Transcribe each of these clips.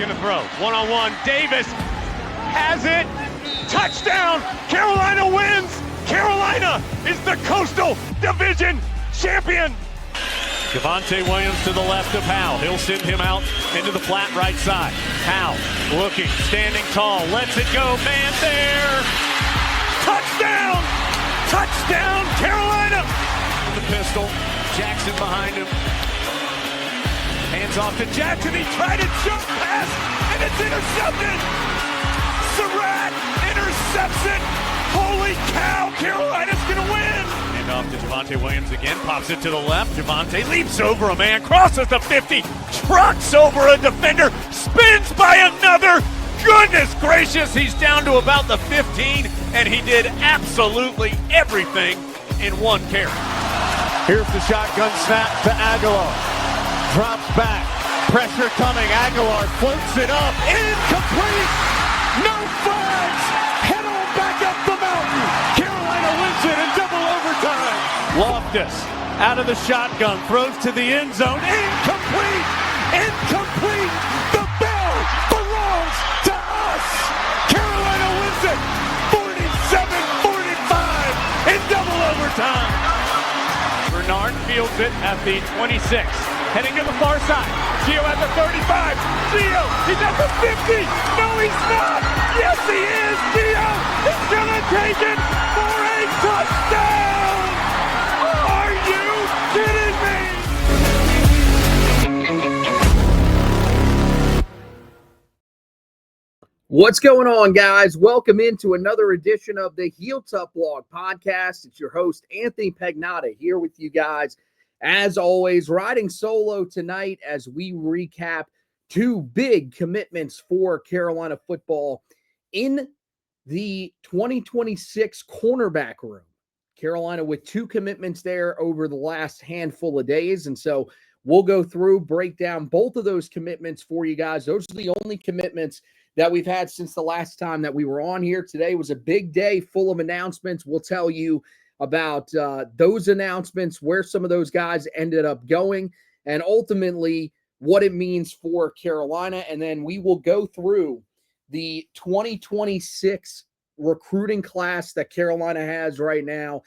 gonna throw. One-on-one, Davis has it. Touchdown! Carolina wins! Carolina is the Coastal Division champion! Javonte Williams to the left of Howell. He'll send him out into the flat right side. Howell looking, standing tall, lets it go, man there! Touchdown! Touchdown, Carolina! The pistol, Jackson behind him. Hands off to Jackson, he tried a jump pass, and it's intercepted! Surratt intercepts it! Holy cow, Carolina's gonna win! And off to Javonte Williams again, pops it to the left. Javonte leaps over a man, crosses the 50, trucks over a defender, spins by another. Goodness gracious, he's down to about the 15, and he did absolutely everything in one carry. Here's the shotgun snap to Aguilar. Drops back, pressure coming, Aguilar floats it up, incomplete! No flags! Head on back up the mountain! Carolina wins it in double overtime! Loftus, out of the shotgun, throws to the end zone, incomplete! Incomplete! The bell belongs to us! Carolina wins it! 47-45 in double overtime! Bernard fields it at the 26. Heading to the far side. Gio at the 35. Gio, he's at the 50. No, he's not. Yes, he is. Gio is going to take it for a touchdown. Are you kidding me? What's going on, guys? Welcome into another edition of the Heel Tough Blog podcast. It's your host, Anthony Pagnotta, here with you guys. As always, riding solo tonight as we recap two big commitments for Carolina football in the 2026 cornerback room. Carolina with two commitments there over the last handful of days. And so we'll go through, break down both of those commitments for you guys. Those are the only commitments that we've had since the last time that we were on here. Today was a big day full of announcements. We'll tell you about those announcements, where some of those guys ended up going, and ultimately what it means for Carolina. And then we will go through the 2026 recruiting class that Carolina has right now,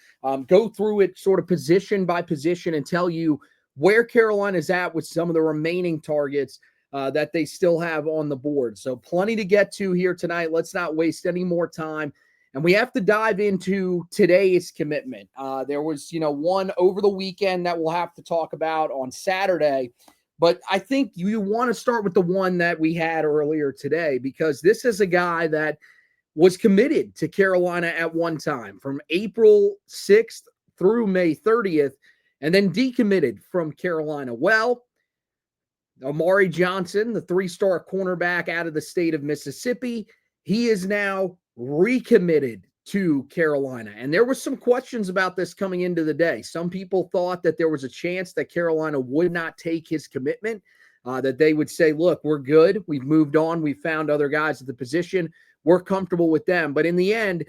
go through it sort of position by position and tell you where Carolina is at with some of the remaining targets that they still have on the board. So plenty to get to here tonight. Let's not waste any more time. And we have to dive into today's commitment. There was, one over the weekend that we'll have to talk about on Saturday. But I think you want to start with the one that we had earlier today, because this is a guy that was committed to Carolina at one time from April 6th through May 30th, and then decommitted from Carolina. Well, Amari Johnson, the three-star cornerback out of the state of Mississippi, he is now recommitted to Carolina. And there were some questions about this coming into the day. Some people thought that there was a chance that Carolina would not take his commitment, that they would say, look, we're good. We've moved on. We've found other guys at the position. We're comfortable with them. But in the end,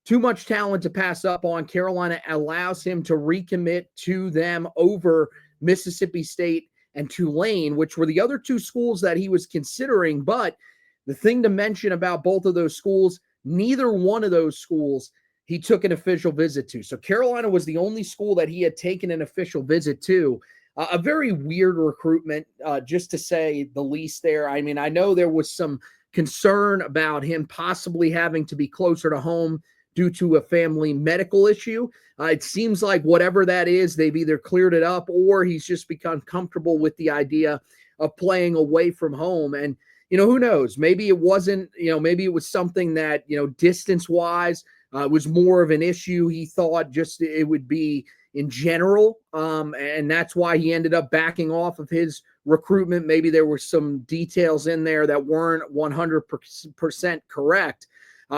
too much talent to pass up on. Carolina allows him to recommit to them over Mississippi State and Tulane, which were the other two schools that he was considering. But the thing to mention about both of those schools, neither one of those schools he took an official visit to. So Carolina was the only school that he had taken an official visit to. A very weird recruitment, just to say the least there. I mean, I know there was some concern about him possibly having to be closer to home due to a family medical issue. It seems like whatever that is, they've either cleared it up or he's just become comfortable with the idea of playing away from home. And who knows? Maybe it wasn't, maybe it was something that, distance-wise was more of an issue. He thought just it would be in general, and that's why he ended up backing off of his recruitment. Maybe there were some details in there that weren't 100% correct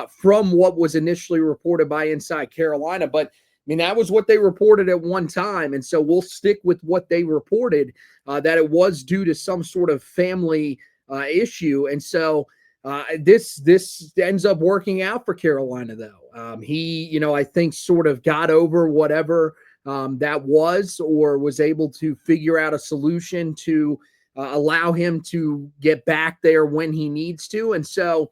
from what was initially reported by Inside Carolina. But, that was what they reported at one time, and so we'll stick with what they reported, that it was due to some sort of family issue. And so this ends up working out for Carolina, though. He, I think sort of got over whatever that was, or was able to figure out a solution to allow him to get back there when he needs to. And so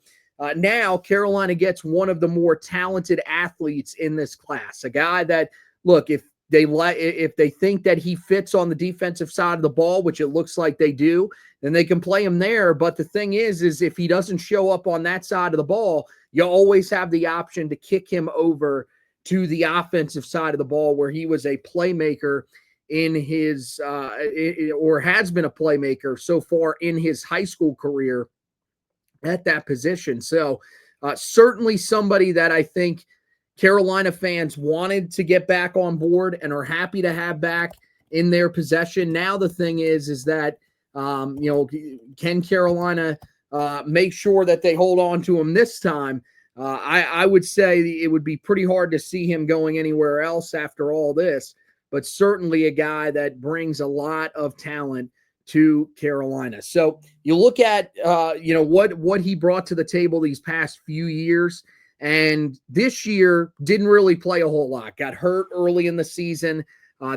now Carolina gets one of the more talented athletes in this class, a guy that, look, if they think that he fits on the defensive side of the ball, which it looks like they do, then they can play him there. But the thing is if he doesn't show up on that side of the ball, you always have the option to kick him over to the offensive side of the ball, where he was a playmaker in his or has been a playmaker so far in his high school career at that position. So certainly somebody that I think Carolina fans wanted to get back on board and are happy to have back in their possession. Now the thing is that can Carolina make sure that they hold on to him this time? I would say it would be pretty hard to see him going anywhere else after all this, but certainly a guy that brings a lot of talent to Carolina. So you look at what he brought to the table these past few years, and this year didn't really play a whole lot. Got hurt early in the season.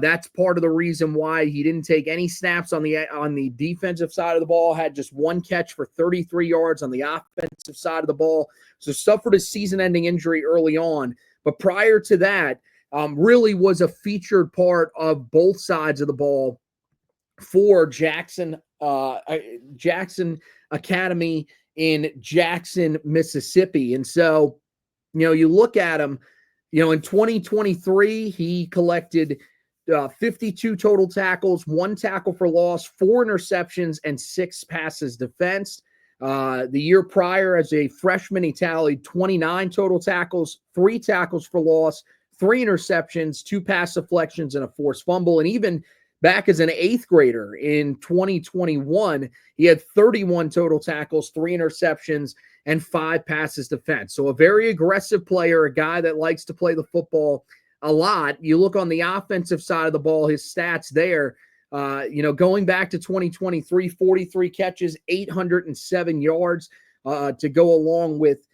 That's part of the reason why he didn't take any snaps on the defensive side of the ball. Had just one catch for 33 yards on the offensive side of the ball. So suffered a season-ending injury early on. But prior to that, really was a featured part of both sides of the ball for Jackson Academy in Jackson, Mississippi. And so, you look at him, in 2023, he collected 52 total tackles, 1 tackle for loss, 4 interceptions, and 6 passes defensed. The year prior, as a freshman, he tallied 29 total tackles, 3 tackles for loss, 3 interceptions, 2 pass deflections, and a forced fumble. And even back as an 8th grader in 2021, he had 31 total tackles, 3 interceptions, and 5 passes defense. So a very aggressive player, a guy that likes to play the football a lot. You look on the offensive side of the ball, his stats there, going back to 2023, 43 catches, 807 yards to go along with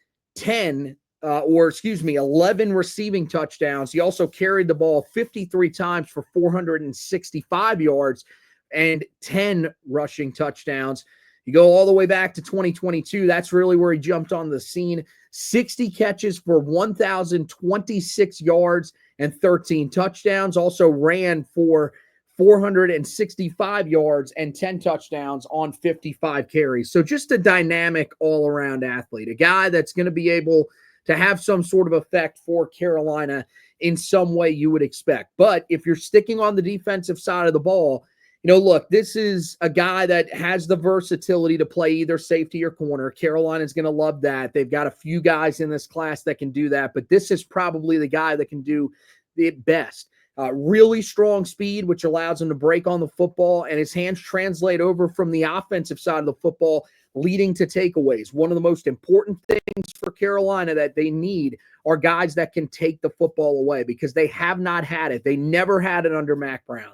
11 receiving touchdowns. He also carried the ball 53 times for 465 yards and 10 rushing touchdowns. You go all the way back to 2022. That's really where he jumped on the scene. 60 catches for 1,026 yards and 13 touchdowns. Also ran for 465 yards and 10 touchdowns on 55 carries. So just a dynamic all-around athlete, a guy that's going to be able to have some sort of effect for Carolina in some way you would expect. But if you're sticking on the defensive side of the ball, look, this is a guy that has the versatility to play either safety or corner. Carolina's going to love that. They've got a few guys in this class that can do that, but this is probably the guy that can do it best. Really strong speed, which allows him to break on the football, and his hands translate over from the offensive side of the football, leading to takeaways. One of the most important things for Carolina that they need are guys that can take the football away, because they have not had it. They never had it under Mac Brown.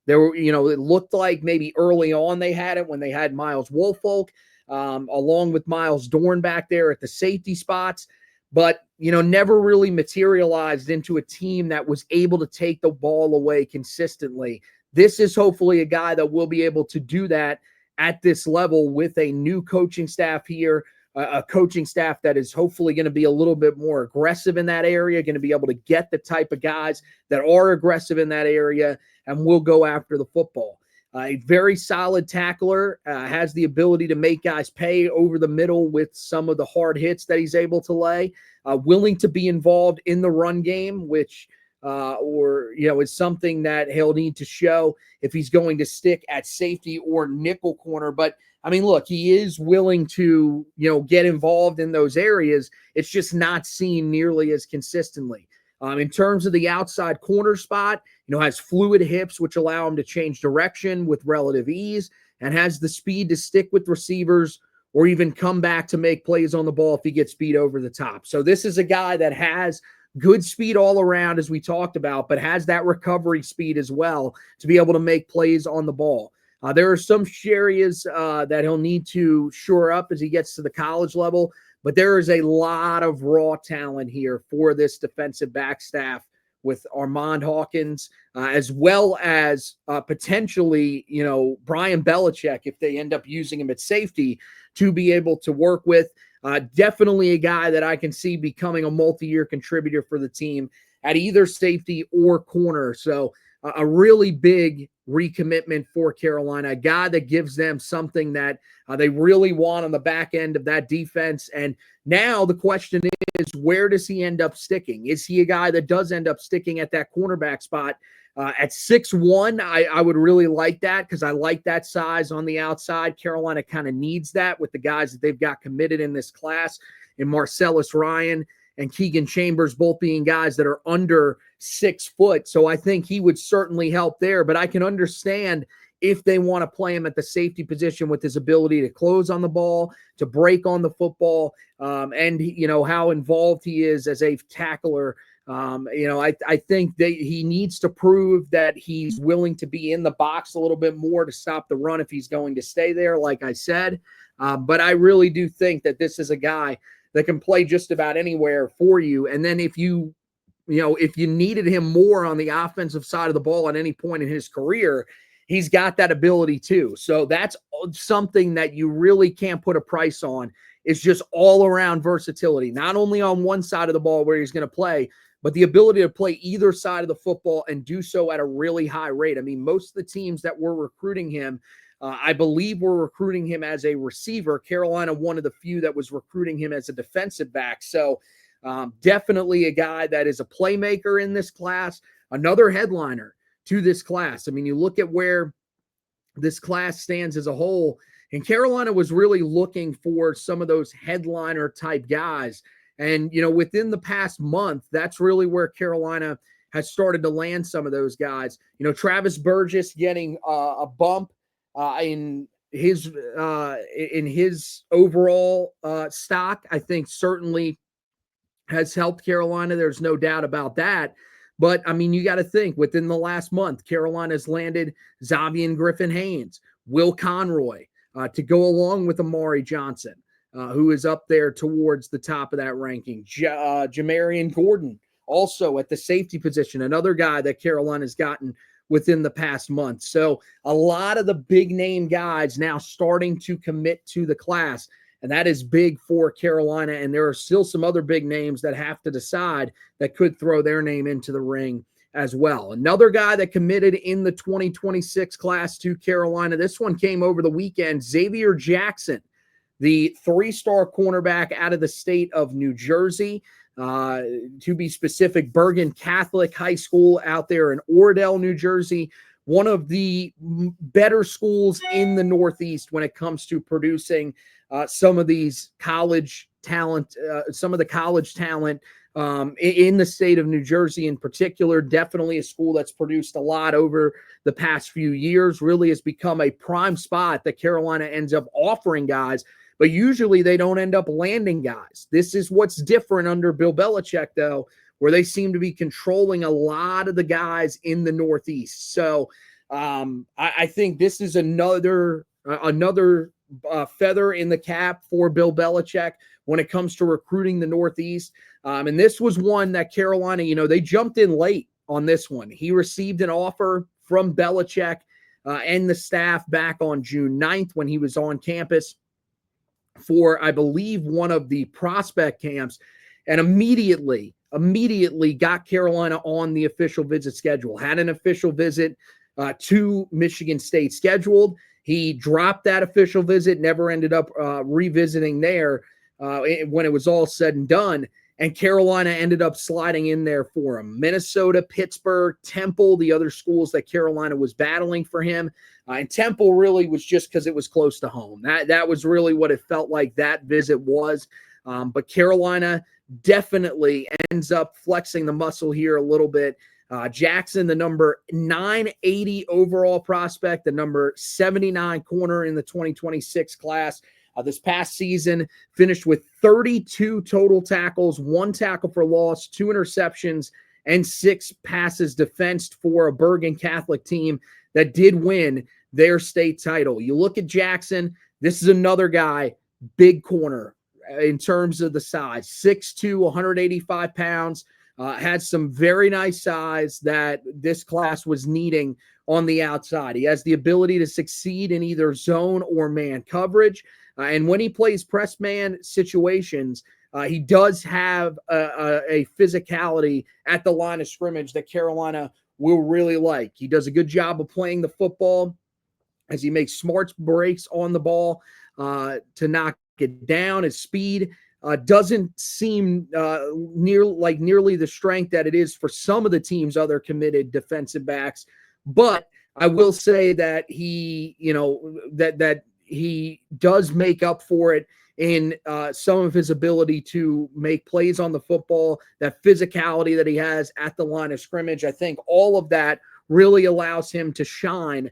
There were, it looked like maybe early on they had it when they had Miles Woolfolk, along with Miles Dorn back there at the safety spots, but, never really materialized into a team that was able to take the ball away consistently. This is hopefully a guy that will be able to do that at this level with a new coaching staff here, a coaching staff that is hopefully going to be a little bit more aggressive in that area, going to be able to get the type of guys that are aggressive in that area and will go after the football. A very solid tackler, has the ability to make guys pay over the middle with some of the hard hits that he's able to lay, willing to be involved in the run game, which is something that he'll need to show if he's going to stick at safety or nickel corner. But look, he is willing to, get involved in those areas. It's just not seen nearly as consistently. In terms of the outside corner spot, has fluid hips, which allow him to change direction with relative ease, and has the speed to stick with receivers or even come back to make plays on the ball if he gets speed over the top. So this is a guy that has good speed all around, as we talked about, but has that recovery speed as well to be able to make plays on the ball. There are some areas that he'll need to shore up as he gets to the college level, but there is a lot of raw talent here for this defensive back staff with Armand Hawkins, as well as potentially, Brian Belichick, if they end up using him at safety, to be able to work with. Definitely a guy that I can see becoming a multi-year contributor for the team at either safety or corner. So a really big recommitment for Carolina, a guy that gives them something that they really want on the back end of that defense. And now the question is, where does he end up sticking? Is he a guy that does end up sticking at that cornerback spot? At 6'1", I would really like that, because I like that size on the outside. Carolina kind of needs that with the guys that they've got committed in this class, and Marcellus Ryan and Keegan Chambers both being guys that are under 6 foot. So I think he would certainly help there. But I can understand if they want to play him at the safety position with his ability to close on the ball, to break on the football, and how involved he is as a tackler. I think that he needs to prove that he's willing to be in the box a little bit more to stop the run if he's going to stay there, like I said. But I really do think that this is a guy that can play just about anywhere for you. And then if you needed him more on the offensive side of the ball at any point in his career, he's got that ability too. So that's something that you really can't put a price on. It's just all around versatility, not only on one side of the ball where he's going to play, but the ability to play either side of the football and do so at a really high rate. I mean, most of the teams that were recruiting him, I believe were recruiting him as a receiver. Carolina, one of the few that was recruiting him as a defensive back. So definitely a guy that is a playmaker in this class, another headliner to this class. I mean, you look at where this class stands as a whole, and Carolina was really looking for some of those headliner type guys. And, within the past month, that's really where Carolina has started to land some of those guys. Travis Burgess getting a bump in his overall stock, I think certainly has helped Carolina. There's no doubt about that. But, I mean, you got to think, within the last month, Carolina's landed Xavier Griffin-Haynes, Will Conroy, to go along with Amari Johnson, who is up there towards the top of that ranking. Jamarian Gordon, also at the safety position, another guy that Carolina's gotten within the past month. So a lot of the big name guys now starting to commit to the class, and that is big for Carolina. And there are still some other big names that have to decide that could throw their name into the ring as well. Another guy that committed in the 2026 class to Carolina, this one came over the weekend, Xavier Jackson, the 3-star cornerback out of the state of New Jersey, to be specific, Bergen Catholic High School out there in Oradell, New Jersey, one of the better schools in the Northeast when it comes to producing some of these college talent, some of the college talent in the state of New Jersey in particular. Definitely a school that's produced a lot over the past few years, really has become a prime spot that Carolina ends up offering guys, but usually they don't end up landing guys. This is what's different under Bill Belichick, though, where they seem to be controlling a lot of the guys in the Northeast. So I think this is another feather in the cap for Bill Belichick when it comes to recruiting the Northeast. And this was one that Carolina, they jumped in late on this one. He received an offer from Belichick and the staff back on June 9th when he was on campus for, I believe, one of the prospect camps, and immediately got Carolina on the official visit schedule, had an official visit to Michigan State scheduled. He dropped that official visit, never ended up revisiting there when it was all said and done. And Carolina ended up sliding in there for him. Minnesota, Pittsburgh, Temple, the other schools that Carolina was battling for him. And Temple really was just because it was close to home. That was really what it felt like that visit was. But Carolina definitely ends up flexing the muscle here a little bit. Jackson, the number 980 overall prospect, the number 79 corner in the 2026 class. This past season finished with 32 total tackles, 1 tackle for loss, 2 interceptions, and 6 passes defensed for a Bergen Catholic team that did win their state title. You look at Jackson, this is another guy, big corner in terms of the size, 6'2", 185 pounds, has some very nice size that this class was needing on the outside. He has the ability to succeed in either zone or man coverage. And when he plays press man situations, he does have a physicality at the line of scrimmage that Carolina will really like. He does a good job of playing the football as he makes smart breaks on the ball to knock it down. His speed doesn't seem nearly the strength that it is for some of the team's other committed defensive backs. But I will say that he, that he does make up for it in some of his ability to make plays on the football, that physicality that he has at the line of scrimmage. I think all of that really allows him to shine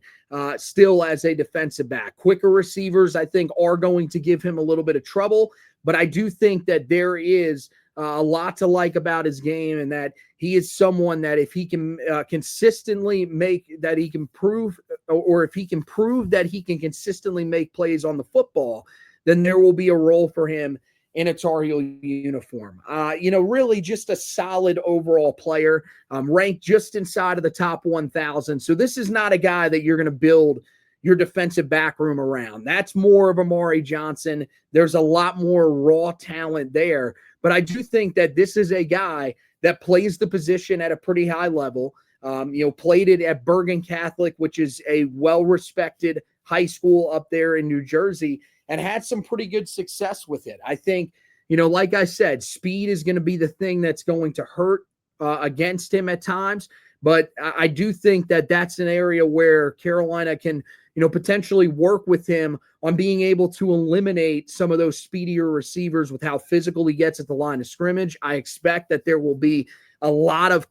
still as a defensive back. Quicker receivers, I think, are going to give him a little bit of trouble, but I do think that there is a lot to like about his game, and that he is someone that if he can consistently make that he can prove, or if he can prove that he can consistently make plays on the football, then there will be a role for him in a Tar Heel uniform. Really just a solid overall player, ranked just inside of the top 1,000. So this is not a guy that you're going to build your defensive back room around. That's more of Amari Johnson. There's a lot more raw talent there. But I do think that this is a guy that plays the position at a pretty high level. Played it at Bergen Catholic, which is a well-respected high school up there in New Jersey, and had some pretty good success with it. I think, like I said, speed is going to be the thing that's going to hurt against him at times. But I do think that that's an area where Carolina can, potentially work with him on being able to eliminate some of those speedier receivers with how physical he gets at the line of scrimmage. I expect that there will be a lot of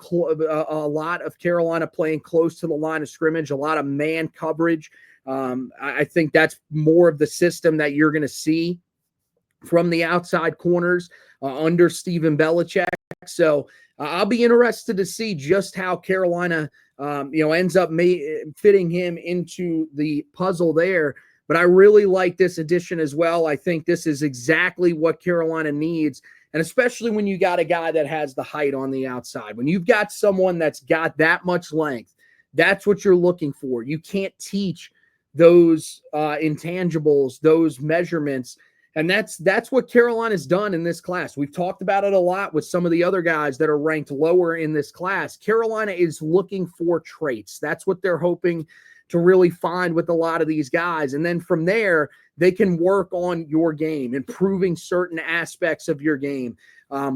Carolina playing close to the line of scrimmage, a lot of man coverage. I think that's more of the system that you're going to see from the outside corners under Stephen Belichick. So I'll be interested to see just how Carolina, ends up fitting him into the puzzle there. But I really like this addition as well. I think this is exactly what Carolina needs. And especially when you got a guy that has the height on the outside, when you've got someone that's got that much length, that's what you're looking for. You can't teach those intangibles, those measurements. And that's what Carolina's done in this class. We've talked about it a lot with some of the other guys that are ranked lower in this class. Carolina is looking for traits. That's what they're hoping to really find with a lot of these guys. And then from there, they can work on your game, improving certain aspects of your game.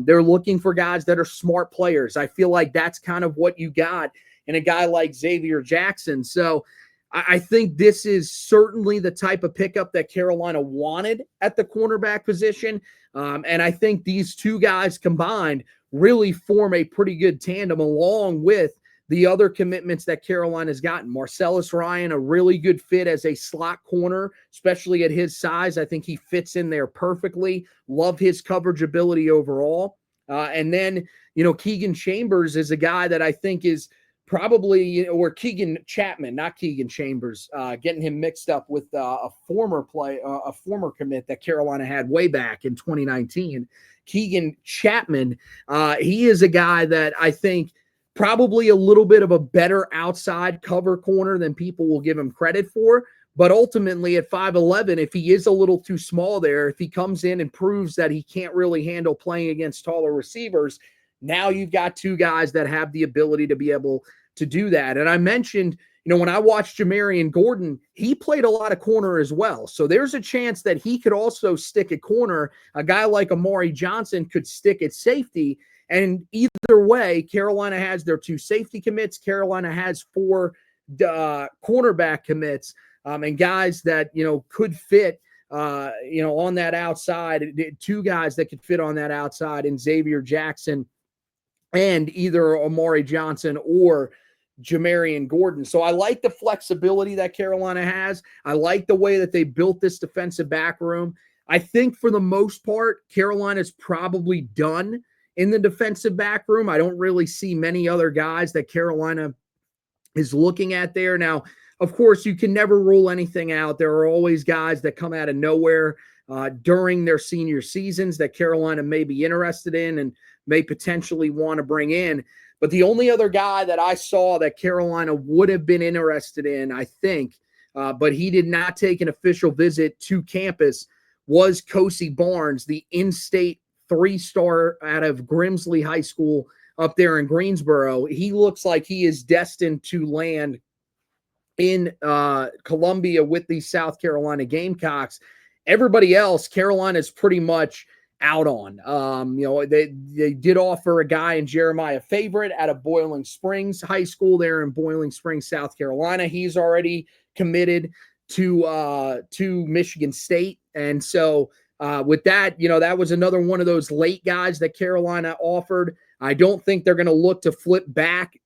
They're looking for guys that are smart players. I feel like that's kind of what you got in a guy like Xavier Jackson. So I think this is certainly the type of pickup that Carolina wanted at the cornerback position. And I think these two guys combined really form a pretty good tandem, along with the other commitments that Carolina's gotten. Marcellus Ryan, a really good fit as a slot corner, especially at his size. I think he fits in there perfectly. Love his coverage ability overall. And then, Keegan Chambers is a guy that I think is probably, or Keegan Chapman, not Keegan Chambers, getting him mixed up with a former commit that Carolina had way back in 2019. Keegan Chapman, he is a guy that I think probably a little bit of a better outside cover corner than people will give him credit for. But ultimately at 5'11", if he is a little too small there, if he comes in and proves that he can't really handle playing against taller receivers, now you've got two guys that have the ability to be able to do that. And I mentioned, when I watched Jamarian Gordon, he played a lot of corner as well. So there's a chance that he could also stick at corner. A guy like Amari Johnson could stick at safety. And either way, Carolina has their two safety commits. Carolina has 4 cornerback commits, and guys that, could fit, on that outside. 2 guys that could fit on that outside in Xavier Jackson and either Amari Johnson or Jamarian Gordon. So I like the flexibility that Carolina has. I like the way that they built this defensive back room. I think for the most part, Carolina's probably done in the defensive back room. I don't really see many other guys that Carolina is looking at there. Now, of course, you can never rule anything out. There are always guys that come out of nowhere during their senior seasons that Carolina may be interested in. And may potentially want to bring in. But the only other guy that I saw that Carolina would have been interested in, I think, but he did not take an official visit to campus, was Kosi Barnes, the in-state 3-star out of Grimsley High School up there in Greensboro. He looks like he is destined to land in Columbia with the South Carolina Gamecocks. Everybody else, Carolina's pretty much out on. They did offer a guy in Jeremiah Favorite out of Boiling Springs High School there in Boiling Springs, South Carolina. He's already committed to Michigan State. And so with that, that was another one of those late guys that Carolina offered. I don't think they're going to look to flip back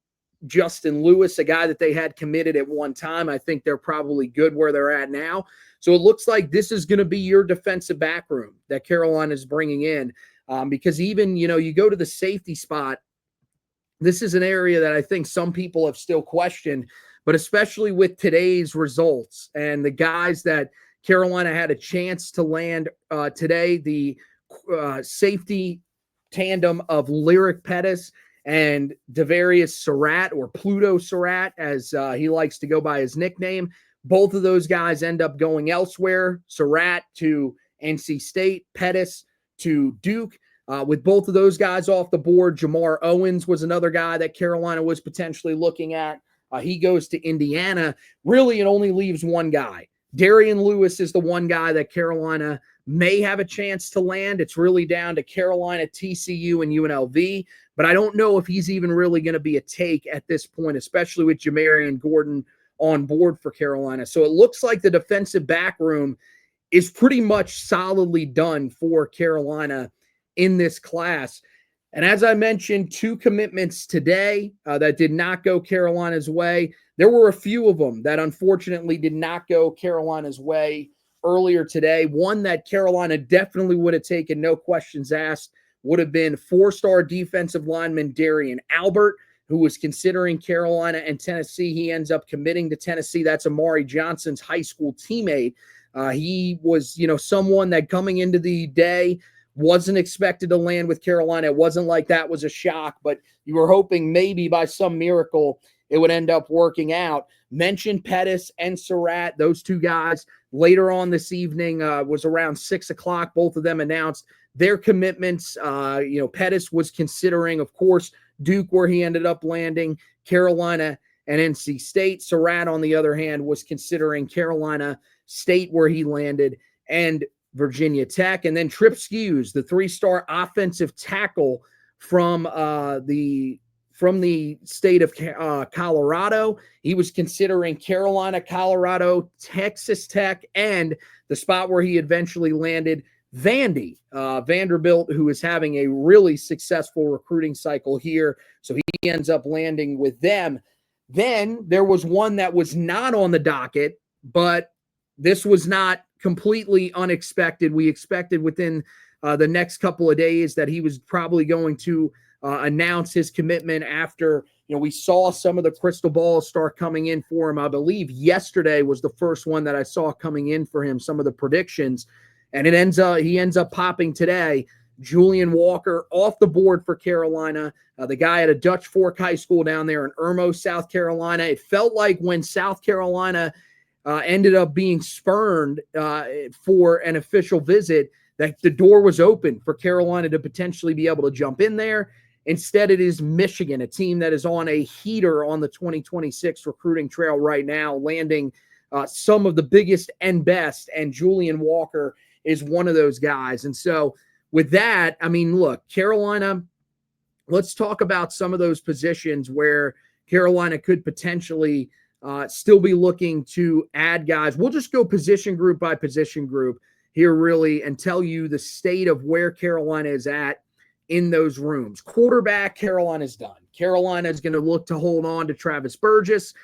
Justin Lewis, a guy that they had committed at one time. I think they're probably good where they're at now. So it looks like this is going to be your defensive back room that Carolina is bringing in, because even, you go to the safety spot, this is an area that I think some people have still questioned, but especially with today's results and the guys that Carolina had a chance to land today, the safety tandem of Lyric Pettis and Devarius Surratt, or Pluto Surratt, as he likes to go by his nickname. Both of those guys end up going elsewhere. Surratt to NC State, Pettis to Duke. With both of those guys off the board, Jamar Owens was another guy that Carolina was potentially looking at. He goes to Indiana. Really, it only leaves one guy. Darian Lewis is the one guy that Carolina may have a chance to land. It's really down to Carolina, TCU, and UNLV. But I don't know if he's even really going to be a take at this point, especially with Jamarian Gordon on board for Carolina. So it looks like the defensive back room is pretty much solidly done for Carolina in this class. And as I mentioned, 2 commitments today that did not go Carolina's way. There were a few of them that unfortunately did not go Carolina's way earlier today. One that Carolina definitely would have taken, no questions asked, would have been 4-star defensive lineman Darian Albert, who was considering Carolina and Tennessee. He ends up committing to Tennessee. That's Amari Johnson's high school teammate. He was, someone that coming into the day wasn't expected to land with Carolina. It wasn't like that was a shock, but you were hoping maybe by some miracle it would end up working out. Mentioned Pettis and Surratt, those 2 guys. Later on this evening, was around 6 o'clock. Both of them announced their commitments. Pettis was considering, of course, Duke, where he ended up landing, Carolina and NC State. Surratt, on the other hand, was considering Carolina State, where he landed, and Virginia Tech. And then Trip Skews, the 3-star offensive tackle from the state of Colorado. He was considering Carolina, Colorado, Texas Tech, and the spot where he eventually landed, Vandy, Vanderbilt, who is having a really successful recruiting cycle here. So he ends up landing with them. Then there was one that was not on the docket, but this was not completely unexpected. We expected within the next couple of days that he was probably going to announce his commitment after, we saw some of the crystal balls start coming in for him. I believe yesterday was the first one that I saw coming in for him, some of the predictions, and he ends up popping today. Julian Walker off the board for Carolina, the guy at a Dutch Fork High School down there in Irmo, South Carolina. It felt like when South Carolina ended up being spurned for an official visit, that the door was open for Carolina to potentially be able to jump in there. Instead, it is Michigan, a team that is on a heater on the 2026 recruiting trail right now, landing some of the biggest and best, and Julian Walker is one of those guys. And so with that, look, Carolina, let's talk about some of those positions where Carolina could potentially still be looking to add guys. We'll just go position group by position group here, really, and tell you the state of where Carolina is at in those rooms. Quarterback, Carolina's done. Carolina is going to look to hold on to Travis Burgess.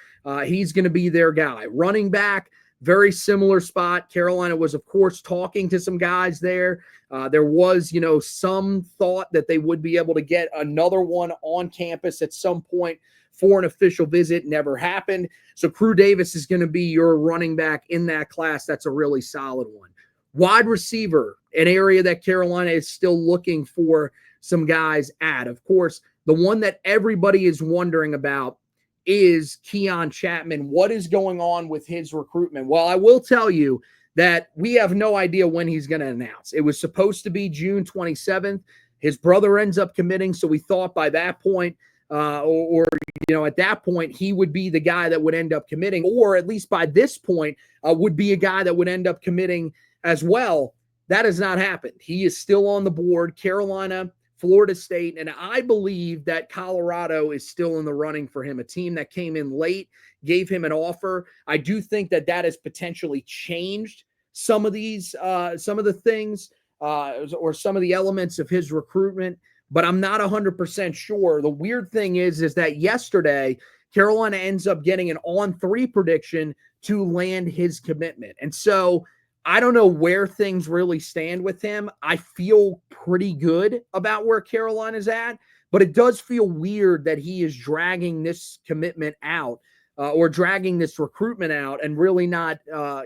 He's going to be their guy. Running back, very similar spot. Carolina was, of course, talking to some guys there. There was, some thought that they would be able to get another one on campus at some point for an official visit. Never happened. So Crew Davis is going to be your running back in that class. That's a really solid one. Wide receiver, an area that Carolina is still looking for some guys at. Of course, the one that everybody is wondering about is Keon Chapman. What is going on with his recruitment? Well, I will tell you that we have no idea when he's going to announce. It was supposed to be June 27th. His brother ends up committing, so we thought by that point, at that point, he would be the guy that would end up committing, or at least by this point, would be a guy that would end up committing as well. That has not happened. He is still on the board. Carolina, Florida State, and I believe that Colorado is still in the running for him, a team that came in late, gave him an offer. I do think that has potentially changed some of the things or some of the elements of his recruitment, but I'm not 100% sure. The weird thing is that yesterday, Carolina ends up getting an on-3 prediction to land his commitment. And so I don't know where things really stand with him. I feel pretty good about where Carolina's at, but it does feel weird that he is dragging this commitment out or dragging this recruitment out and really not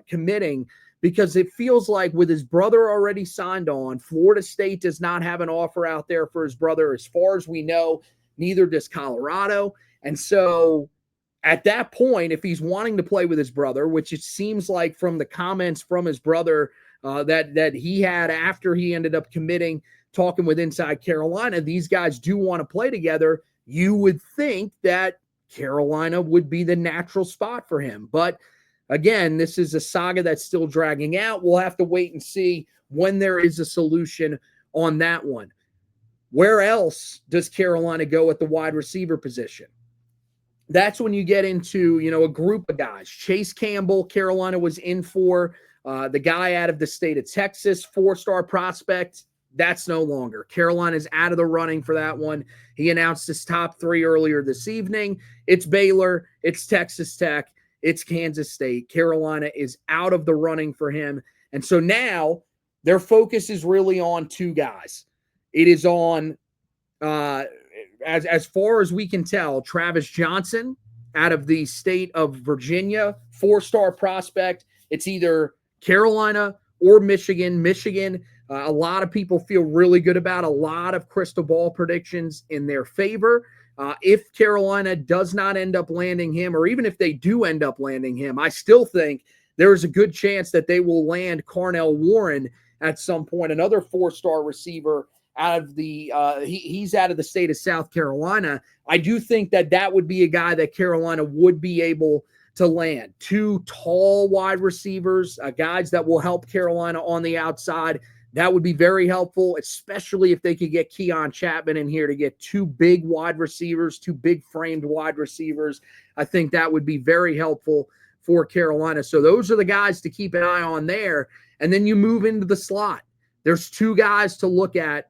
committing, because it feels like with his brother already signed on, Florida State does not have an offer out there for his brother. As far as we know, neither does Colorado. And so at that point, if he's wanting to play with his brother, which it seems like from the comments from his brother that he had after he ended up committing, talking with Inside Carolina, these guys do want to play together. You would think that Carolina would be the natural spot for him. But again, this is a saga that's still dragging out. We'll have to wait and see when there is a solution on that one. Where else does Carolina go at the wide receiver position? That's when you get into, a group of guys. Chase Campbell, Carolina was in for, the guy out of the state of Texas, 4-star prospect. That's no longer. Carolina's out of the running for that one. He announced his top 3 earlier this evening. It's Baylor, it's Texas Tech, it's Kansas State. Carolina is out of the running for him. And so now their focus is really on 2 guys. It is on, as far as we can tell, Travis Johnson out of the state of Virginia, 4-star prospect. It's either Carolina or Michigan. Michigan, a lot of people feel really good about, a lot of crystal ball predictions in their favor. If Carolina does not end up landing him, or even if they do end up landing him, I still think there's a good chance that they will land Carnell Warren at some point, another 4-star receiver out of the he's out of the state of South Carolina. I do think that would be a guy that Carolina would be able to land. 2 tall wide receivers, guys that will help Carolina on the outside. That would be very helpful, especially if they could get Keon Chapman in here to get 2 big wide receivers, 2 big framed wide receivers. I think that would be very helpful for Carolina. So those are the guys to keep an eye on there. And then you move into the slot. There's 2 guys to look at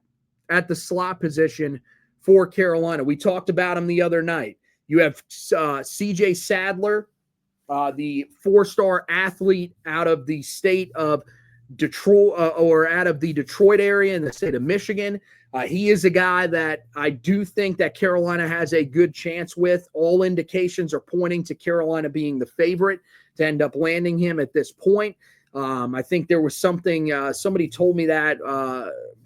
the slot position for Carolina. We talked about him the other night. You have CJ Sadler, the 4-star athlete out of the state of Detroit, or out of the Detroit area in the state of Michigan. He is a guy that I do think that Carolina has a good chance with. All indications are pointing to Carolina being the favorite to end up landing him at this point. I think there was something, somebody told me that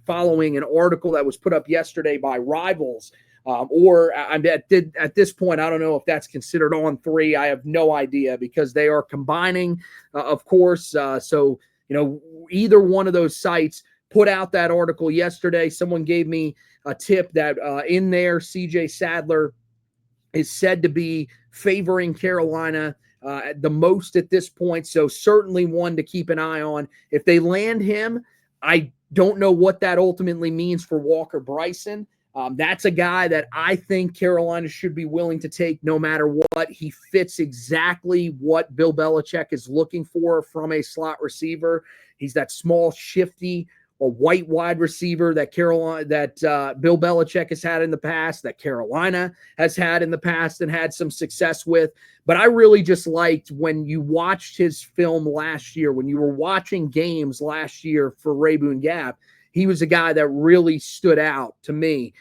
following an article that was put up yesterday by Rivals, or at this point, I don't know if that's considered on 3. I have no idea, because they are combining, of course. So, either one of those sites put out that article yesterday. Someone gave me a tip that in there, CJ Sadler is said to be favoring Carolina the most at this point. So certainly one to keep an eye on. If they land him, I don't know what that ultimately means for Walker Bryson. That's a guy that I think Carolina should be willing to take no matter what. He fits exactly what Bill Belichick is looking for from a slot receiver. He's that small, shifty, a white wide receiver that Bill Belichick has had in the past, that Carolina has had in the past and had some success with. But I really just liked when you watched his film last year, when you were watching games last year for Rayboon Gap, he was a guy that really stood out to me,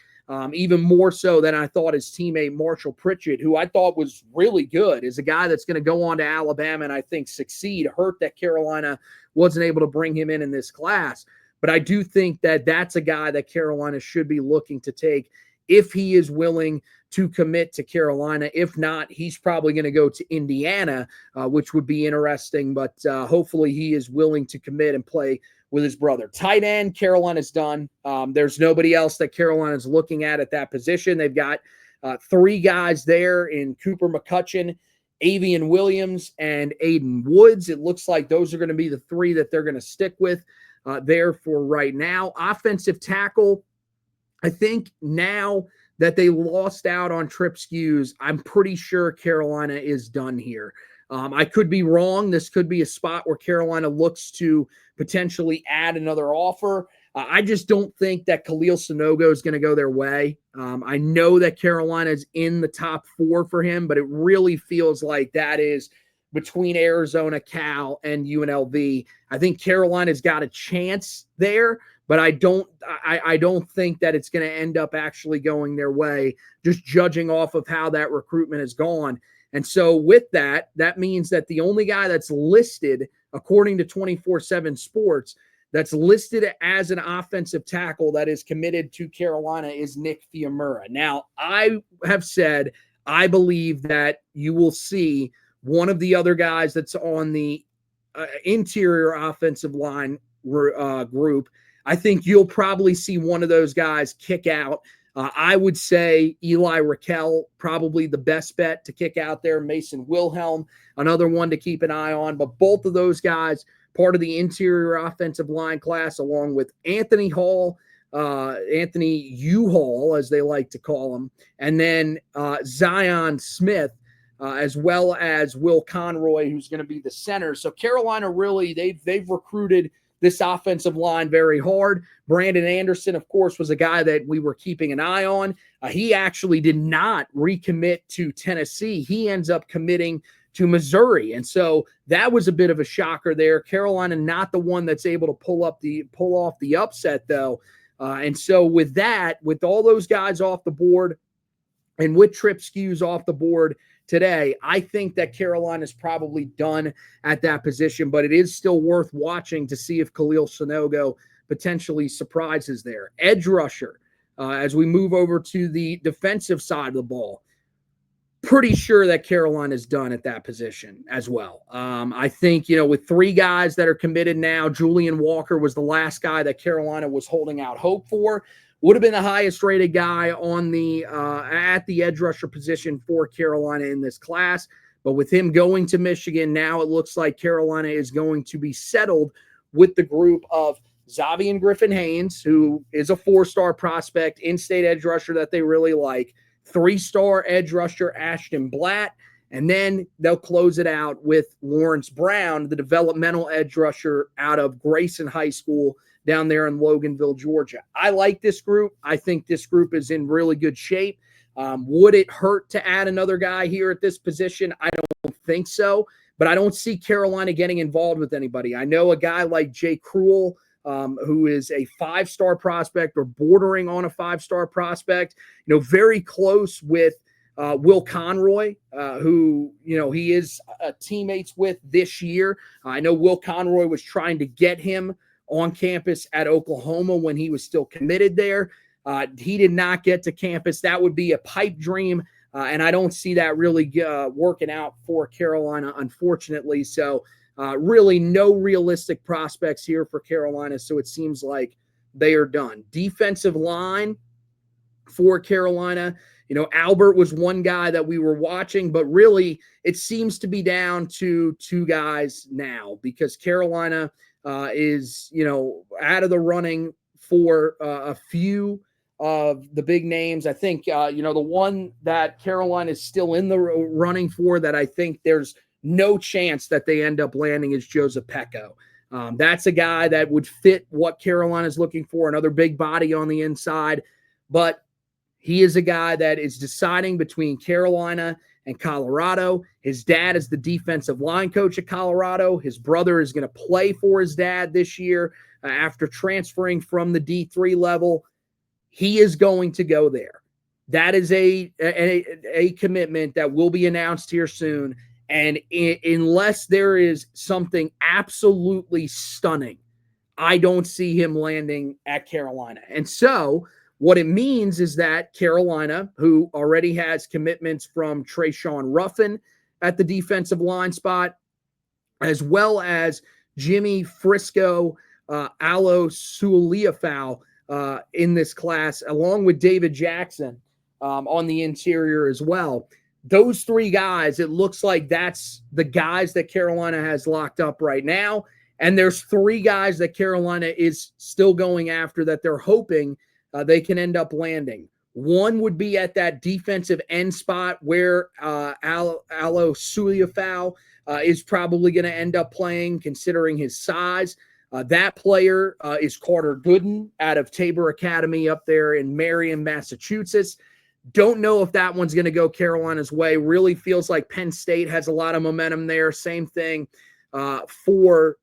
even more so than I thought his teammate Marshall Pritchett, who I thought was really good, is a guy that's going to go on to Alabama and I think succeed. Hurt that Carolina wasn't able to bring him in this class. But I do think that that's a guy that Carolina should be looking to take if he is willing to commit to Carolina. If not, he's probably going to go to Indiana, which would be interesting. But hopefully he is willing to commit and play with his brother. Tight end, Carolina's done. There's nobody else that Carolina's looking at that position. They've got three guys there in Cooper McCutcheon, Avian Williams, and Aiden Woods. It looks like those are going to be the three that they're going to stick with there for right now. Offensive tackle, I think now that they lost out on Trip Skews, I'm pretty sure Carolina is done here. I could be wrong. This could be a spot where Carolina looks to potentially add another offer. I just don't think that Khalil Sanogo is going to go their way. I know that Carolina is in the top 4 for him, but it really feels like that is between Arizona, Cal, and UNLV. I think Carolina's got a chance there, but I don't think that it's going to end up actually going their way, just judging off of how that recruitment has gone. And so with that, that means that the only guy that's listed, according to 24/7 Sports, that's listed as an offensive tackle that is committed to Carolina is Nick Fiamura. Now, I have said I believe that you will see one of the other guys that's on the interior offensive line group. I think you'll probably see one of those guys kick out. I would say Eli Raquel, probably the best bet to kick out there. Mason Wilhelm, another one to keep an eye on. But both of those guys, part of the interior offensive line class, along with Anthony Hall, Anthony U-Hall, as they like to call him, and then Zion Smith, as well as Will Conroy, who's going to be the center. So Carolina really, they've recruited this offensive line very hard. Brandon Anderson, of course, was a guy that we were keeping an eye on. He actually did not recommit to Tennessee. He ends up committing to Missouri. And so that was a bit of a shocker there. Carolina, not the one that's able to pull off the upset, though. And so with that, with all those guys off the board and with Trip Skews off the board today, I think that Carolina's probably done at that position, but it is still worth watching to see if Khalil Sanogo potentially surprises there. Edge rusher, as we move over to the defensive side of the ball, pretty sure that Carolina's done at that position as well. I think, with three guys that are committed now, Julian Walker was the last guy that Carolina was holding out hope for. Would have been the highest rated guy on the at the edge rusher position for Carolina in this class. But with him going to Michigan, now it looks like Carolina is going to be settled with the group of Xavier Griffin-Haynes, who is a 4-star prospect, in-state edge rusher that they really like, 3-star edge rusher Ashton Blatt, and then they'll close it out with Lawrence Brown, the developmental edge rusher out of Grayson High School down there in Loganville, Georgia. I like this group. I think this group is in really good shape. Would it hurt to add another guy here at this position? I don't think so, but I don't see Carolina getting involved with anybody. I know a guy like Jay Cruel, who is a 5-star prospect or bordering on a 5-star prospect, very close with Will Conroy, who, he is teammates with this year. I know Will Conroy was trying to get him on campus at Oklahoma when he was still committed there. He did not get to campus. That would be a pipe dream, and I don't see that really working out for Carolina, unfortunately. So really no realistic prospects here for Carolina, so it seems like they are done. Defensive line for Carolina, Albert was one guy that we were watching, but really it seems to be down to 2 guys now because Carolina is, out of the running for a few of the big names. I think, the one that Carolina is still in the running for that I think there's no chance that they end up landing is Joseph Pecco. That's a guy that would fit what Carolina is looking for, another big body on the inside. But he is a guy that is deciding between Carolina and Colorado. His dad is the defensive line coach at Colorado. His brother is going to play for his dad this year after transferring from the D3 level. He is going to go there. That is a commitment that will be announced here soon. And unless there is something absolutely stunning, I don't see him landing at Carolina. And so what it means is that Carolina, who already has commitments from Trayshawn Ruffin at the defensive line spot, as well as Jimmy Frisco, Alo Suliafau in this class, along with David Jackson on the interior as well. Those three guys, it looks like that's the guys that Carolina has locked up right now. And there's three guys that Carolina is still going after that they're hoping they can end up landing. One would be at that defensive end spot where Alo Suliafau is probably going to end up playing, considering his size. That player is Carter Gooden out of Tabor Academy up there in Marion, Massachusetts. Don't know if that one's going to go Carolina's way. Really feels like Penn State has a lot of momentum there. Same thing for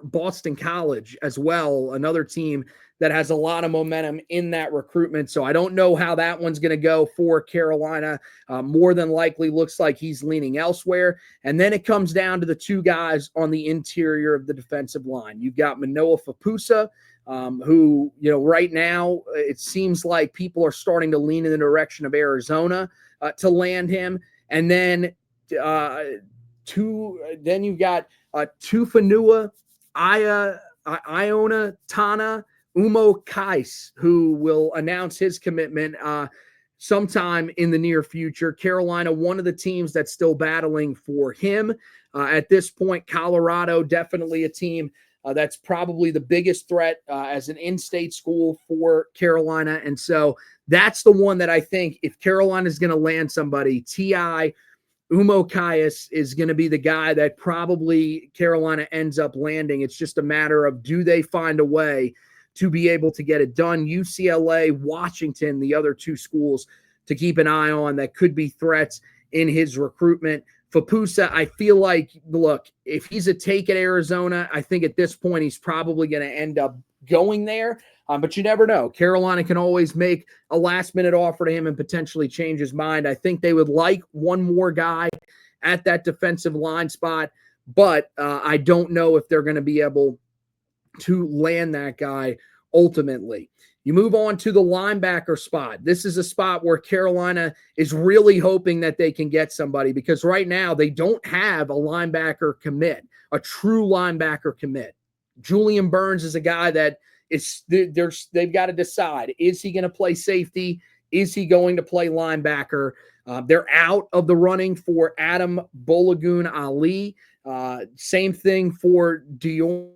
Boston College as well, another team that has a lot of momentum in that recruitment. So I don't know how that one's going to go for Carolina. More than likely looks like he's leaning elsewhere. And then it comes down to the two guys on the interior of the defensive line. You've got Manoa Fapusa, who, right now it seems like people are starting to lean in the direction of Arizona to land him. And then you've got Tufanua, Iona Tana, Umo Kais, who will announce his commitment sometime in the near future. Carolina, one of the teams that's still battling for him. At this point, Colorado, definitely a team that's probably the biggest threat as an in-state school for Carolina. And so that's the one that I think if Carolina is going to land somebody, T.I. Umo Kais is going to be the guy that probably Carolina ends up landing. It's just a matter of, do they find a way to be able to get it done? UCLA, Washington, the other two schools to keep an eye on that could be threats in his recruitment. Fapusa, I feel like, look, if he's a take at Arizona, I think at this point he's probably going to end up going there. But you never know. Carolina can always make a last-minute offer to him and potentially change his mind. I think they would like one more guy at that defensive line spot, but I don't know if they're going to be able to land that guy ultimately. You move on to the linebacker spot. This is a spot where Carolina is really hoping that they can get somebody, because right now they don't have a linebacker commit, a true linebacker commit. Julian Burns is a guy that they've got to decide. Is he going to play safety? Is he going to play linebacker? They're out of the running for Adam Bolagun Ali. Same thing for Dion.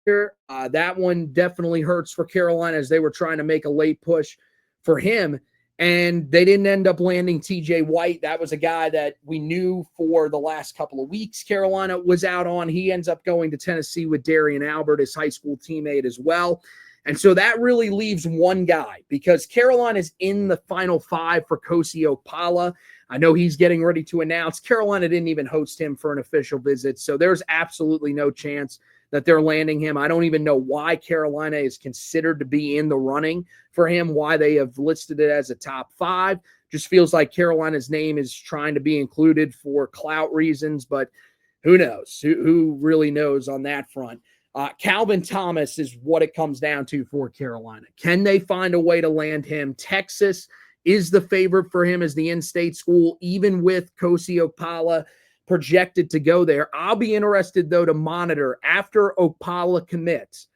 That one definitely hurts for Carolina, as they were trying to make a late push for him, and they didn't end up landing TJ White. That was a guy that we knew for the last couple of weeks Carolina was out on. He ends up going to Tennessee with Darian Albert, his high school teammate as well. And so that really leaves one guy, because Carolina is in the final five for Kosi Opala. I know he's getting ready to announce. Carolina didn't even host him for an official visit, so there's absolutely no chance that they're landing him. I don't even know why Carolina is considered to be in the running for him, why they have listed it as a top five. Just feels like Carolina's name is trying to be included for clout reasons, but who knows? Who really knows on that front? Calvin Thomas is what it comes down to for Carolina. Can they find a way to land him? Texas is the favorite for him as the in-state school, even with Kosi Opala projected to go there. I'll be interested, though, to monitor after Opala commits.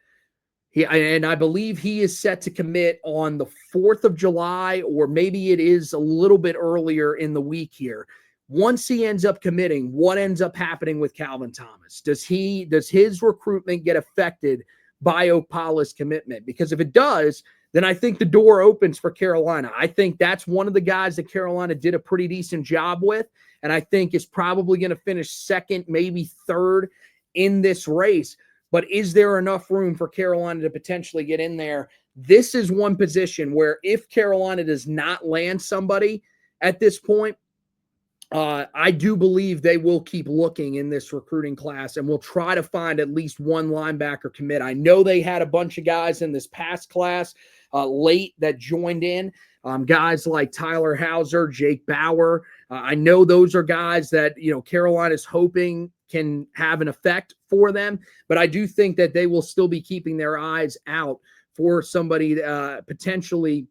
And I believe he is set to commit on the 4th of July, or maybe it is a little bit earlier in the week here. Once he ends up committing, what ends up happening with Calvin Thomas? Does his recruitment get affected by Opala's commitment? Because if it does, then I think the door opens for Carolina. I think that's one of the guys that Carolina did a pretty decent job with, and I think is probably going to finish second, maybe third in this race. But is there enough room for Carolina to potentially get in there? This is one position where if Carolina does not land somebody at this point, I do believe they will keep looking in this recruiting class and will try to find at least one linebacker commit. I know they had a bunch of guys in this past class late that joined in, guys like Tyler Hauser, Jake Bauer, I know those are guys that, Carolina's hoping can have an effect for them, but I do think that they will still be keeping their eyes out for somebody potentially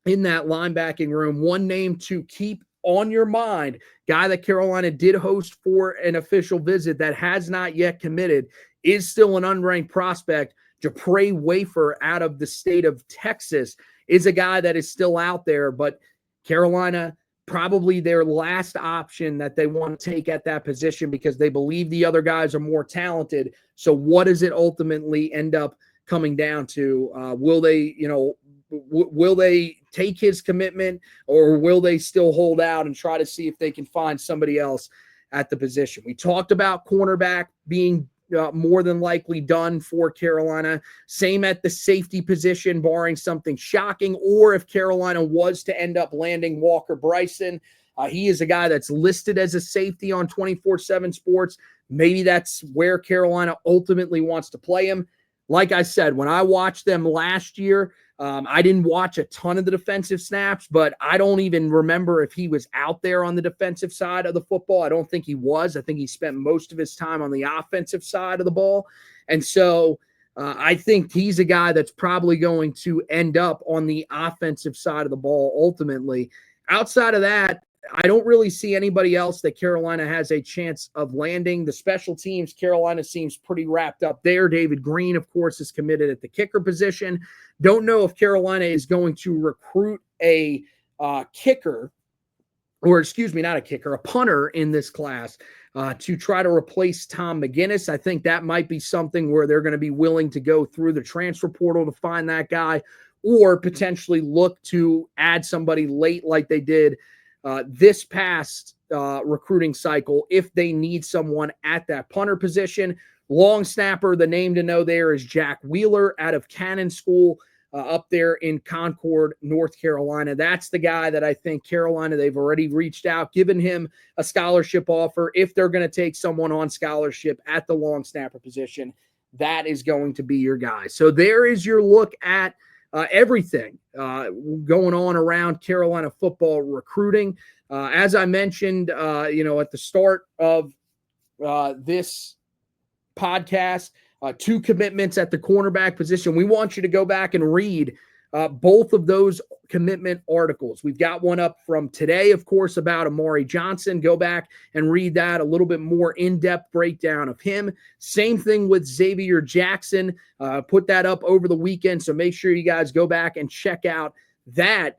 in that linebacking room. One name to keep on your mind, guy that Carolina did host for an official visit that has not yet committed, is still an unranked prospect. Japre Wafer out of the state of Texas is a guy that is still out there, but Carolina probably their last option that they want to take at that position because they believe the other guys are more talented. So what does it ultimately end up coming down to? Will they, will they take his commitment, or will they still hold out and try to see if they can find somebody else at the position? We talked about cornerback being more than likely done for Carolina. Same at the safety position, barring something shocking, or if Carolina was to end up landing Walker Bryson. He is a guy that's listed as a safety on 24/7 Sports. Maybe that's where Carolina ultimately wants to play him. Like I said, when I watched them last year, I didn't watch a ton of the defensive snaps, but I don't even remember if he was out there on the defensive side of the football. I don't think he was. I think he spent most of his time on the offensive side of the ball. And so I think he's a guy that's probably going to end up on the offensive side of the ball ultimately. Outside of that, I don't really see anybody else that Carolina has a chance of landing. The special teams, Carolina seems pretty wrapped up there. David Green, of course, is committed at the kicker position. Don't know if Carolina is going to recruit a kicker, or excuse me, not a kicker, a punter in this class to try to replace Tom McGinnis. I think that might be something where they're going to be willing to go through the transfer portal to find that guy, or potentially look to add somebody late like they did this past recruiting cycle if they need someone at that punter position. Long snapper, the name to know there is Jack Wheeler out of Cannon School up there in Concord, North Carolina. That's the guy that I think Carolina, they've already reached out, given him a scholarship offer. If they're going to take someone on scholarship at the long snapper position, that is going to be your guy. So there is your look at everything going on around Carolina football recruiting. As I mentioned, at the start of this podcast, 2 commitments at the cornerback position. We want you to go back and read both of those commitment articles. We've got one up from today, of course, about Amari Johnson. Go back and read that, a little bit more in-depth breakdown of him. Same thing with Xavier Jackson. Put that up over the weekend, so make sure you guys go back and check out that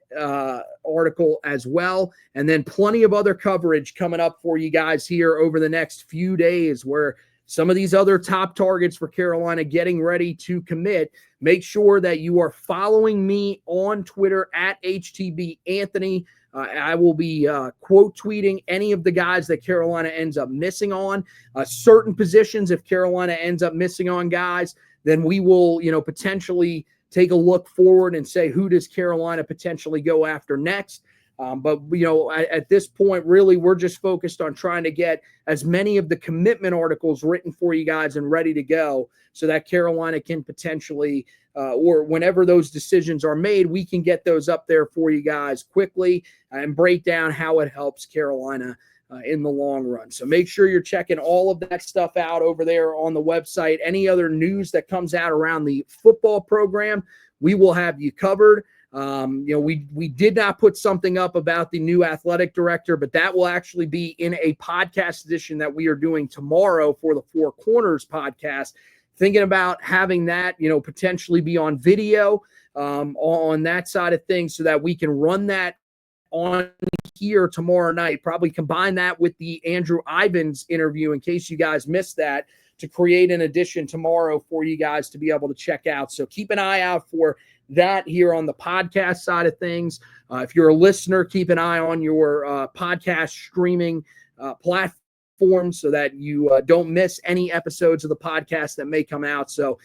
article as well. And then plenty of other coverage coming up for you guys here over the next few days, where some of these other top targets for Carolina getting ready to commit. Make sure that you are following me on Twitter at HTB Anthony. I will be quote tweeting any of the guys that Carolina ends up missing on certain positions. If Carolina ends up missing on guys, then we will, potentially take a look forward and say, who does Carolina potentially go after next? But at this point, really, we're just focused on trying to get as many of the commitment articles written for you guys and ready to go, so that Carolina can potentially, or whenever those decisions are made, we can get those up there for you guys quickly and break down how it helps Carolina in the long run. So make sure you're checking all of that stuff out over there on the website. Any other news that comes out around the football program, we will have you covered. We did not put something up about the new athletic director, but that will actually be in a podcast edition that we are doing tomorrow for the Four Corners podcast. Thinking about having that, potentially be on video on that side of things, so that we can run that on here tomorrow night. Probably combine that with the Andrew Ivins interview in case you guys missed that, to create an edition tomorrow for you guys to be able to check out. So keep an eye out for that here on the podcast side of things. If you're a listener, keep an eye on your podcast streaming platforms so that you don't miss any episodes of the podcast that may come out. So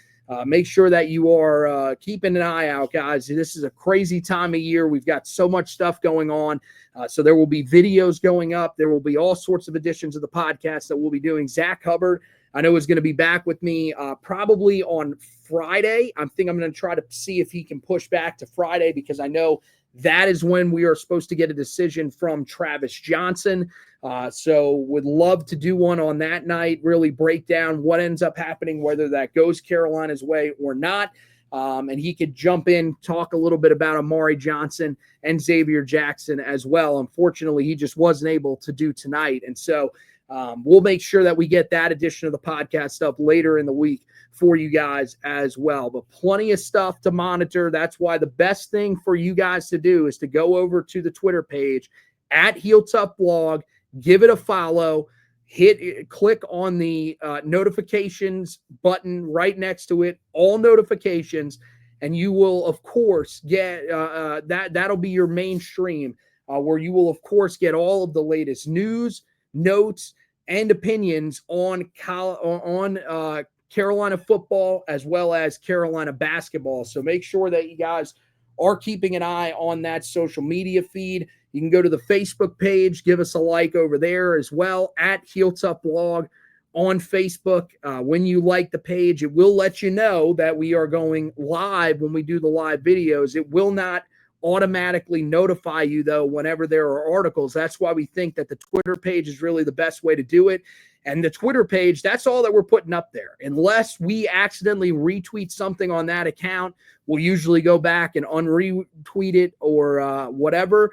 make sure that you are keeping an eye out, guys. This is a crazy time of year. We've got so much stuff going on. So there will be videos going up. There will be all sorts of editions of the podcast that we'll be doing. Zach Hubbard, I know, is going to be back with me probably on Friday. I think I'm going to try to see if he can push back to Friday, because I know That is when we are supposed to get a decision from Travis Johnson. So would love to do one on that night, really break down what ends up happening, whether that goes Carolina's way or not. And he could jump in, talk a little bit about Amari Johnson and Xavier Jackson as well. Unfortunately, he just wasn't able to do tonight. And so we'll make sure that we get that edition of the podcast up later in the week for you guys as well. But plenty of stuff to monitor. That's why the best thing for you guys to do is to go over to the Twitter page at Heel Tough Blog, give it a follow, click on the notifications button right next to it, all notifications, and you will, of course, get that'll be your mainstream where you will, of course, get all of the latest news, notes, and opinions on Carolina football as well as Carolina basketball. So make sure that you guys are keeping an eye on that social media feed. You can go to the Facebook page, give us a like over there as well, at Heel Tough Blog on Facebook. When you like the page, it will let you know that we are going live when we do the live videos. It will not automatically notify you, though, whenever there are articles. That's why we think that the Twitter page is really the best way to do it. And the Twitter page, that's all that we're putting up there. Unless we accidentally retweet something on that account, we'll usually go back and unretweet it or whatever.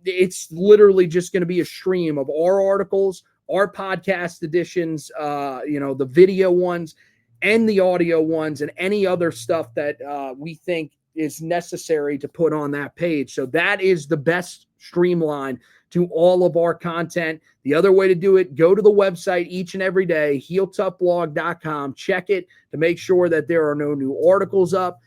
It's literally just going to be a stream of our articles, our podcast editions, the video ones and the audio ones, and any other stuff that we think is necessary to put on that page. So that is the best streamline to all of our content. The other way to do it, go to the website each and every day, HeelToughBlog.com. Check it to make sure that there are no new articles up.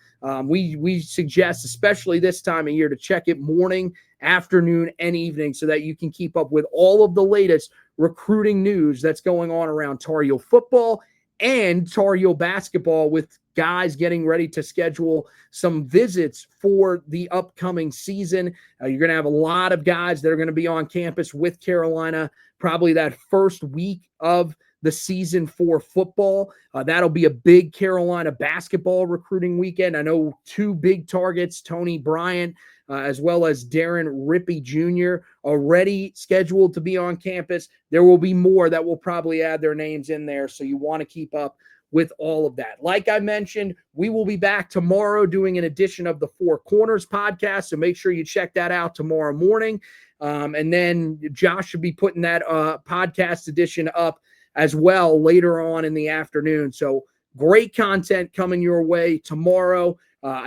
We suggest, especially this time of year, to check it morning, afternoon, and evening so that you can keep up with all of the latest recruiting news that's going on around Tar Heel football and Tar Heel basketball, with guys getting ready to schedule some visits for the upcoming season. You're going to have a lot of guys that are going to be on campus with Carolina probably that first week of the season for football. That'll be a big Carolina basketball recruiting weekend. I know two big targets, Tony Bryant as well as Darren Rippey Jr., already scheduled to be on campus. There will be more that will probably add their names in there, so you want to keep up with all of that. Like I mentioned, we will be back tomorrow doing an edition of the Four Corners podcast, so make sure you check that out tomorrow morning. And then Josh should be putting that podcast edition up as well later on in the afternoon. So great content coming your way tomorrow.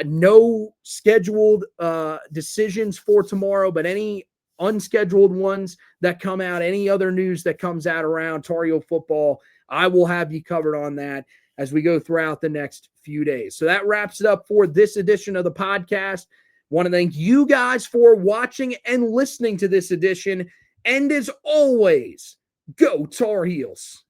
No scheduled decisions for tomorrow, but any unscheduled ones that come out, any other news that comes out around Tar Heel football, I will have you covered on that as we go throughout the next few days. So that wraps it up for this edition of the podcast. Want to thank you guys for watching and listening to this edition. And as always, go Tar Heels.